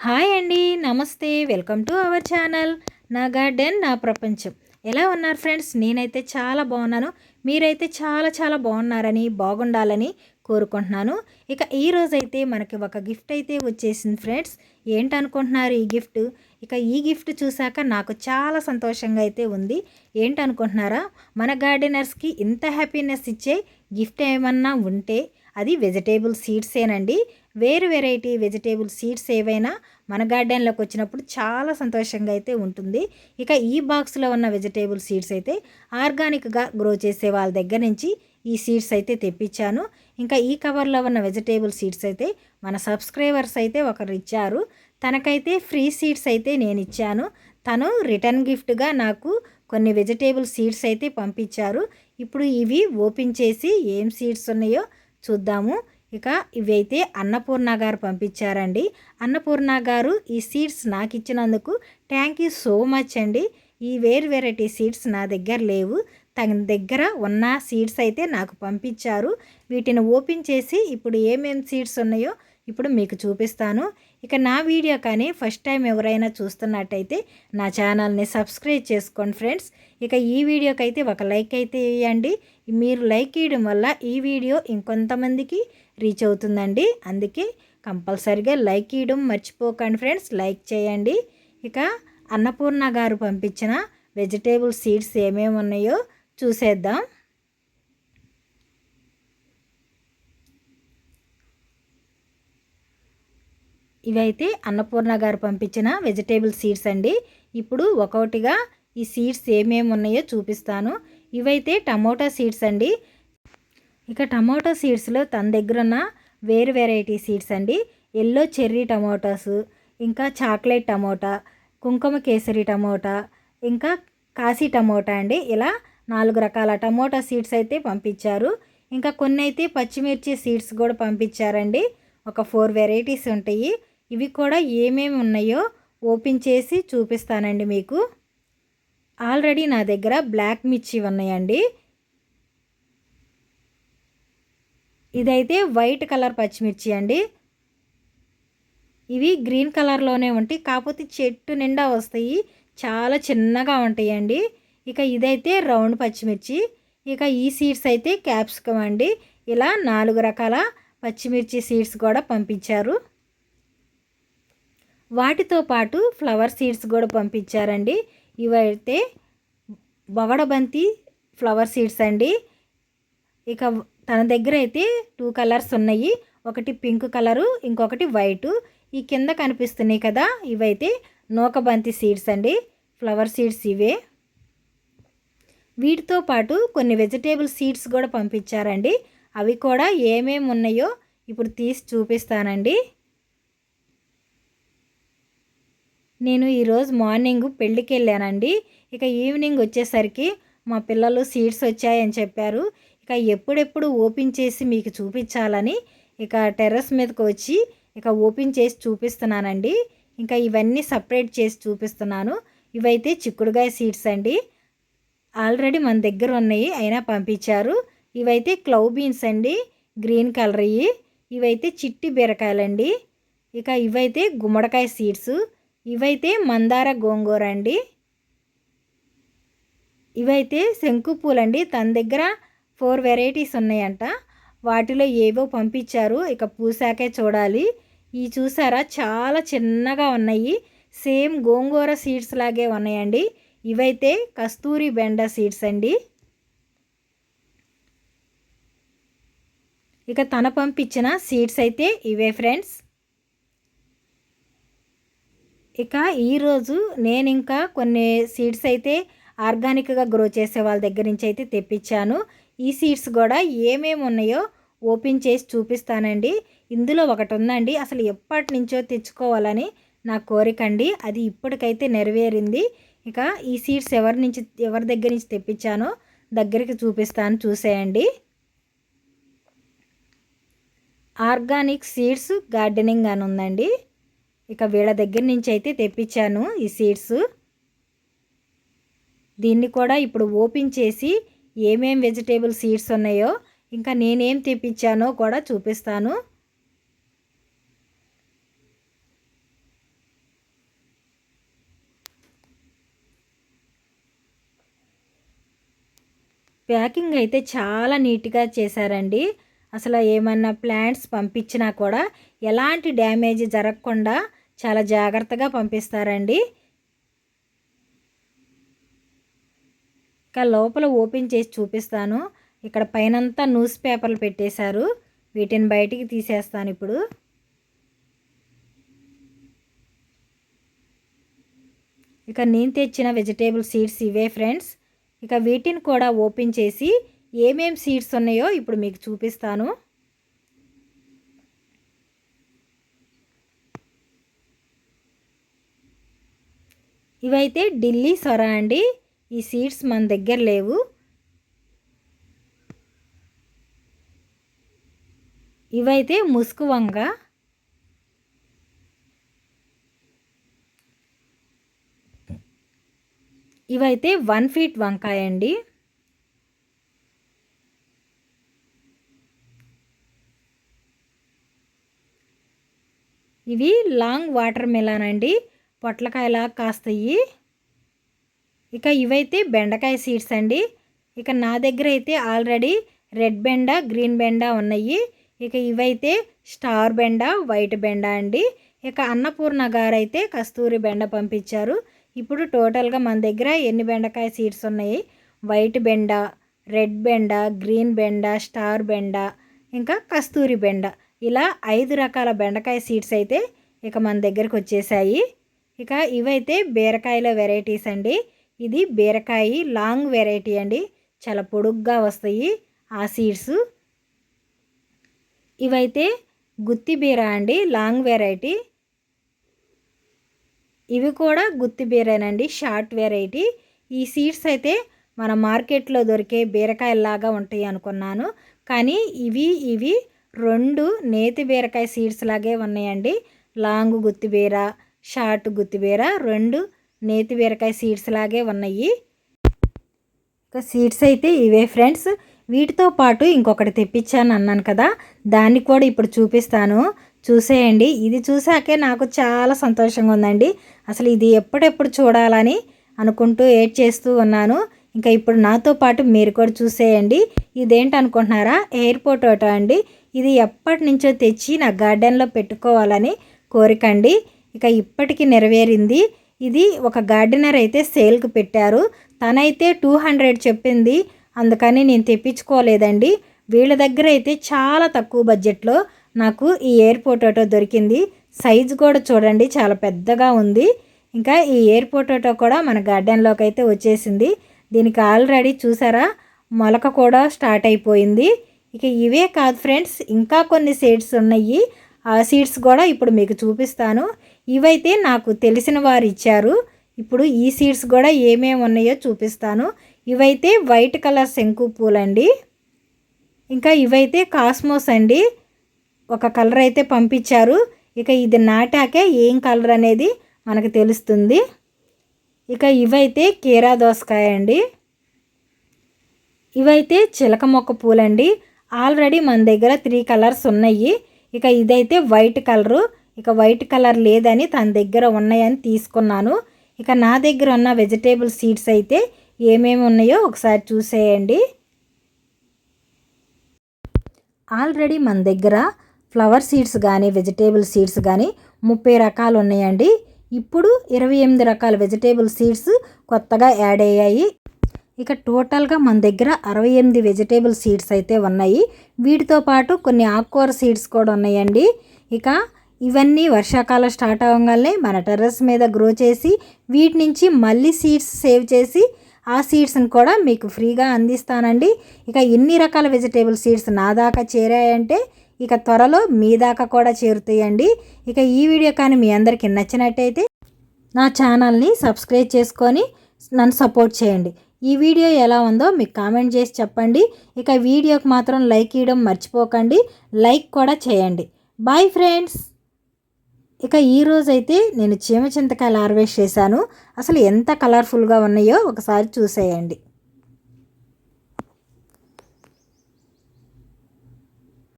Hi అండి. నమస్తే. Welcome to our channel. నా గార్డెన్ నా ప్రపంచం. ఎలా ఉన్నారు ఫ్రెండ్స్? నేనైతే చాలా బాగున్నాను. మీరైతే చాలా చాలా బాగున్నారని, బాగుండాలని కోరుకుంటున్నాను. ఇక ఈరోజైతే మనకి ఒక గిఫ్ట్ అయితే వచ్చేసింది ఫ్రెండ్స్. ఏంటనుకుంటున్నారు ఈ గిఫ్ట్? ఇక ఈ గిఫ్ట్ చూశాక నాకు చాలా సంతోషంగా అయితే ఉంది. ఏంటనుకుంటున్నారా? మన గార్డెనర్స్కి ఇంత హ్యాపీనెస్ ఇచ్చే గిఫ్ట్ ఏమన్నా ఉంటే అది వెజిటేబుల్ సీడ్సేనండి. వేరు వెరైటీ వెజిటేబుల్ సీడ్స్ ఏవైనా మన గార్డెన్లోకి వచ్చినప్పుడు చాలా సంతోషంగా అయితే ఉంటుంది. ఇక ఈ బాక్స్లో ఉన్న వెజిటేబుల్ సీడ్స్ అయితే ఆర్గానిక్గా గ్రో చేసే వాళ్ళ దగ్గర నుంచి ఈ సీడ్స్ అయితే తెప్పించాను. ఇంకా ఈ కవర్లో ఉన్న వెజిటేబుల్ సీడ్స్ అయితే మన సబ్స్క్రైబర్స్ అయితే ఒకరు ఇచ్చారు. తనకైతే ఫ్రీ సీడ్స్ అయితే నేను ఇచ్చాను. తను రిటర్న్ గిఫ్ట్గా నాకు కొన్ని వెజిటేబుల్ సీడ్స్ అయితే పంపించారు. ఇప్పుడు ఇవి ఓపెన్ చేసి ఏం సీడ్స్ ఉన్నాయో చూద్దాము. ఇక ఇవైతే అన్నపూర్ణ గారు పంపించారండి. అన్నపూర్ణ గారు ఈ సీడ్స్ నాకు ఇచ్చినందుకు థ్యాంక్ యూ సో మచ్ అండి. ఈ వేరు వెరైటీ సీడ్స్ నా దగ్గర లేవు. తన దగ్గర ఉన్న సీడ్స్ అయితే నాకు పంపించారు. వీటిని ఓపెన్ చేసి ఇప్పుడు ఏమేమి సీడ్స్ ఉన్నాయో ఇప్పుడు మీకు చూపిస్తాను. ఇక నా వీడియో కానీ ఫస్ట్ టైం ఎవరైనా చూస్తున్నట్టయితే నా ఛానల్ని సబ్స్క్రైబ్ చేసుకోండి ఫ్రెండ్స్. ఇక ఈ వీడియోకి అయితే ఒక లైక్ అయితే వేయండి. మీరు లైక్ ఇవ్వడం వల్ల ఈ వీడియో ఇంకొంతమందికి రీచ్ అవుతుందండి. అందుకే కంపల్సరిగా లైక్ ఇవ్వడం మర్చిపోకండి ఫ్రెండ్స్. లైక్ చేయండి. ఇక అన్నపూర్ణ గారు పంపించిన వెజిటేబుల్ సీడ్స్ ఏమేమి ఉన్నాయో చూసేద్దాం. ఇవైతే అన్నపూర్ణ గారు పంపించిన వెజిటేబుల్ సీడ్స్ అండి. ఇప్పుడు ఒక్కొక్కటిగా ఈ సీడ్స్ ఏమేమి ఉన్నాయో చూపిస్తాను. ఇవైతే టమోటా సీడ్స్ అండి. ఇక టమోటా సీడ్స్లో తన దగ్గర ఉన్న వేరు వెరైటీ సీడ్స్ అండి. ఎల్లో చెర్రీ టమోటాస్, ఇంకా చాక్లెట్ టమోటా, కుంకుమ కేసరి టమోటా, ఇంకా కాశీ టమోటా అండి. ఇలా 4 రకాల టమోటా సీడ్స్ అయితే పంపించారు. ఇంకా కొన్ని అయితే పచ్చిమిర్చి సీడ్స్ కూడా పంపించారండి. ఒక 4 వెరైటీస్ ఉంటాయి. ఇవి కూడా ఏమేమి ఉన్నాయో ఓపెన్ చేసి చూపిస్తానండి మీకు. ఆల్రెడీ నా దగ్గర బ్లాక్ మిర్చి ఉన్నాయండి. ఇదైతే వైట్ కలర్ పచ్చిమిర్చి అండి. ఇవి గ్రీన్ కలర్లోనే ఉంటాయి, కాకపోతే చెట్టు నిండా వస్తాయి, చాలా చిన్నగా ఉంటాయండి. ఇక ఇదైతే రౌండ్ పచ్చిమిర్చి. ఇక ఈ సీడ్స్ అయితే క్యాప్సికమ్ అండి. ఇలా 4 రకాల పచ్చిమిర్చి సీడ్స్ కూడా పంపించారు. వాటితో పాటు ఫ్లవర్ సీడ్స్ కూడా పంపించారండి. ఇవైతే బవడబంతి ఫ్లవర్ సీడ్స్ అండి. ఇక తన దగ్గర అయితే 2 కలర్స్ ఉన్నాయి. ఒకటి పింక్ కలరు, ఇంకొకటి వైటు. ఈ కింద కనిపిస్తున్నాయి కదా, ఇవైతే నూకబంతి సీడ్స్ అండి. ఫ్లవర్ సీడ్స్ ఇవే. వీటితో పాటు కొన్ని వెజిటేబుల్ సీడ్స్ కూడా పంపించారండి. అవి కూడా ఏమేమి ఉన్నాయో ఇప్పుడు తీసి చూపిస్తానండి. నేను ఈరోజు మార్నింగ్ పెళ్ళికి వెళ్ళానండి. ఇక ఈవినింగ్ వచ్చేసరికి మా పిల్లలు సీడ్స్ వచ్చాయని చెప్పారు. ఇక ఎప్పుడెప్పుడు ఓపెన్ చేసి మీకు చూపించాలని ఇక టెర్రస్ మీదకి వచ్చి ఇక ఓపెన్ చేసి చూపిస్తున్నానండి. ఇంకా ఇవన్నీ సపరేట్ చేసి చూపిస్తున్నాను. ఇవైతే చిక్కుడుగాయ సీడ్స్ అండి. ఆల్రెడీ మన దగ్గర ఉన్నాయి, అయినా పంపించారు. ఇవైతే క్లౌ బీన్స్ అండి, గ్రీన్ కలర్. ఇవైతే చిట్టి బీరకాయలండి. ఇక ఇవైతే గుమ్మడికాయ సీడ్స్. ఇవైతే మందార గోంగూర అండి. ఇవైతే శంకు పూలండి. తన దగ్గర 4 వెరైటీస్ ఉన్నాయంట. వాటిలో ఏవో పంపించారు. ఇక పూసాకే చూడాలి. ఈ చూసారా, చాలా చిన్నగా ఉన్నాయి. సేమ్ గోంగూర సీడ్స్ లాగే ఉన్నాయండి. ఇవైతే కస్తూరి బెండ సీడ్స్ అండి. ఇక తన పంపించిన సీడ్స్ అయితే ఇవే ఫ్రెండ్స్. ఇక ఈరోజు నేను ఇంకా కొన్ని సీడ్స్ అయితే ఆర్గానిక్గా గ్రో చేసే వాళ్ళ దగ్గర నుంచి అయితే తెప్పించాను. ఈ సీడ్స్ కూడా ఏమేమి ఉన్నాయో ఓపెన్ చేసి చూపిస్తానండి. ఇందులో ఒకటి ఉందండి, అసలు ఎప్పటి నుంచో తెచ్చుకోవాలని నా కోరిక అండి. అది ఇప్పటికైతే నెరవేరింది. ఇక ఈ సీడ్స్ ఎవరి దగ్గర నుంచి తెప్పించానో దగ్గరికి చూపిస్తాను, చూసేయండి. ఆర్గానిక్ సీడ్స్ గార్డెనింగ్ అని ఉందండి. ఇక వీళ్ళ దగ్గర నుంచి అయితే తెప్పించాను ఈ సీడ్స్. దీన్ని కూడా ఇప్పుడు ఓపెన్ చేసి ఏమేం వెజిటేబుల్ సీడ్స్ ఉన్నాయో ఇంకా నేనేం తెప్పించానో కూడా చూపిస్తాను. ప్యాకింగ్ అయితే చాలా నీట్గా చేశారండి. అసలు ఏమన్నా ప్లాంట్స్ పంపించినా కూడా ఎలాంటి డ్యామేజ్ జరగకుండా చాలా జాగ్రత్తగా పంపిస్తారండి. ఇక లోపల ఓపెన్ చేసి చూపిస్తాను. ఇక్కడ పైనంతా న్యూస్ పేపర్లు పెట్టేశారు. వీటిని బయటికి తీసేస్తాను ఇప్పుడు. ఇక నేను తెచ్చిన వెజిటేబుల్ సీడ్స్ ఇవే ఫ్రెండ్స్. ఇక వీటిని కూడా ఓపెన్ చేసి ఏమేం సీడ్స్ ఉన్నాయో ఇప్పుడు మీకు చూపిస్తాను. ఇవైతే ఢిల్లీ సొర అండి. ఈ సీడ్స్ మన దగ్గర లేవు. ఇవైతే ముసుగు వంగ. ఇవైతే 1 ఫీట్ వంకాయ అండి. ఇవి లాంగ్ వాటర్ మెలాన్ అండి, పొట్లకాయలా కాస్తాయి. ఇక ఇవైతే బెండకాయ సీడ్స్ అండి. ఇక నా దగ్గర అయితే ఆల్రెడీ రెడ్ బెండ, గ్రీన్ బెండ ఉన్నాయి. ఇక ఇవైతే స్టార్ బెండ, వైట్ బెండ అండి. ఇక అన్నపూర్ణ గారు అయితే కస్తూరి బెండ పంపించారు. ఇప్పుడు టోటల్గా మన దగ్గర ఎన్ని బెండకాయ సీడ్స్ ఉన్నాయి? వైట్ బెండ, రెడ్ బెండ, గ్రీన్ బెండ, స్టార్ బెండ, ఇంకా కస్తూరి బెండ, ఇలా 5 రకాల బెండకాయ సీడ్స్ అయితే ఇక మన దగ్గరకు వచ్చేసాయి. ఇక ఇవైతే బీరకాయల వెరైటీస్ అండి. ఇది బీరకాయ లాంగ్ వెరైటీ అండి, చాలా పొడుగ్గా వస్తాయి ఆ సీడ్స్. ఇవైతే గుత్తి బీర అండి, లాంగ్ వెరైటీ. ఇవి కూడా గుత్తి బీరేనండి, షార్ట్ వెరైటీ. ఈ సీడ్స్ అయితే మన మార్కెట్లో దొరికే బీరకాయలాగా ఉంటాయి అనుకున్నాను, కానీ ఇవి 2 నేతి బీరకాయ సీడ్స్ లాగే ఉన్నాయండి. లాంగ్ గుత్తి బీర, షార్ట్ గుత్తి బీర 2 నేతి బీరకాయ సీడ్స్ లాగే ఉన్నాయి. ఇక సీడ్స్ అయితే ఇవే ఫ్రెండ్స్. వీటితో పాటు ఇంకొకటి తెప్పించాను అన్నాను కదా, దాన్ని కూడా ఇప్పుడు చూపిస్తాను, చూసేయండి. ఇది చూసాకే నాకు చాలా సంతోషంగా ఉందండి. అసలు ఇది ఎప్పుడెప్పుడు చూడాలని అనుకుంటూ వెయిట్ చేస్తూ ఉన్నాను. ఇంకా ఇప్పుడు నాతో పాటు మీరు కూడా చూసేయండి. ఇదేంటి అనుకుంటున్నారా? ఎయిర్ పొటాటో అండి. ఇది ఎప్పటి నుంచో తెచ్చి నా గార్డెన్లో పెట్టుకోవాలని కోరిక అండి. ఇక ఇప్పటికీ నెరవేరింది. ఇది ఒక గార్డెనర్ అయితే సేల్కి పెట్టారు. తనైతే 200 చెప్పింది, అందుకని నేను తెప్పించుకోలేదండి. వీళ్ళ దగ్గర అయితే చాలా తక్కువ బడ్జెట్లో నాకు ఈ ఎయిర్ పొటాటో దొరికింది. సైజు కూడా చూడండి, చాలా పెద్దగా ఉంది. ఇంకా ఈ ఎయిర్ పొటాటో కూడా మన గార్డెన్లోకి అయితే వచ్చేసింది. దీనికి ఆల్రెడీ చూసారా, మొలక కూడా స్టార్ట్ అయిపోయింది. ఇక ఇవే కాదు ఫ్రెండ్స్, ఇంకా కొన్ని సీడ్స్ ఉన్నాయి. ఆ సీడ్స్ కూడా ఇప్పుడు మీకు చూపిస్తాను. ఇవైతే నాకు తెలిసిన వారు ఇచ్చారు. ఇప్పుడు ఈ సీడ్స్ కూడా ఏమేమి ఉన్నాయో చూపిస్తాను. ఇవైతే వైట్ కలర్ శంకు పూలండి. ఇంకా ఇవైతే కాస్మోస్ అండి, ఒక కలర్ అయితే పంపించారు. ఇక ఇది నాటాకే ఏం కలర్ అనేది మనకు తెలుస్తుంది. ఇక ఇవైతే కీరా దోసకాయ అండి. ఇవైతే చిలక మొక్క పూలండి. ఆల్రెడీ మన దగ్గర 3 కలర్స్ ఉన్నాయి. ఇక ఇదైతే వైట్ కలరు. ఇక వైట్ కలర్ లేదని తన దగ్గర ఉన్నాయని తీసుకున్నాను. ఇక నా దగ్గర ఉన్న వెజిటేబుల్ సీడ్స్ అయితే ఏమేమి ఉన్నాయో ఒకసారి చూసేయండి. ఆల్రెడీ మన దగ్గర ఫ్లవర్ సీడ్స్ కానీ వెజిటేబుల్ సీడ్స్ కానీ 30 రకాలు ఉన్నాయండి. ఇప్పుడు 28 రకాల వెజిటేబుల్ సీడ్స్ కొత్తగా యాడ్ అయ్యాయి. ఇక టోటల్గా మన దగ్గర 68 వెజిటేబుల్ సీడ్స్ అయితే ఉన్నాయి. వీటితో పాటు కొన్ని ఆకుకూర సీడ్స్ కూడా ఉన్నాయండి. ఇక ఇవన్నీ వర్షాకాలం స్టార్ట్ అవ్వగానే మన టెర్రస్ మీద గ్రో చేసి వీటి నుంచి మళ్ళీ సీడ్స్ సేవ్ చేసి ఆ సీడ్స్ని కూడా మీకు ఫ్రీగా అందిస్తానండి. ఇక ఇన్ని రకాల వెజిటేబుల్ సీడ్స్ నా దాకా చేరాయంటే ఇక త్వరలో మీ దాకా కూడా చేరుతాయండి. ఇక ఈ వీడియో కానీ మీ అందరికీ నచ్చినట్టయితే నా ఛానల్ని సబ్స్క్రైబ్ చేసుకొని నన్ను సపోర్ట్ చేయండి. ఈ వీడియో ఎలా ఉందో మీకు కామెంట్ చేసి చెప్పండి. ఇక వీడియోకి మాత్రం లైక్ ఇవ్వడం మర్చిపోకండి, లైక్ కూడా చేయండి. Bye friends. ఇక ఈరోజైతే నేను చీమ చింతకాయలు హార్వెస్ట్ చేశాను. అసలు ఎంత కలర్ఫుల్గా ఉన్నాయో ఒకసారి చూసేయండి.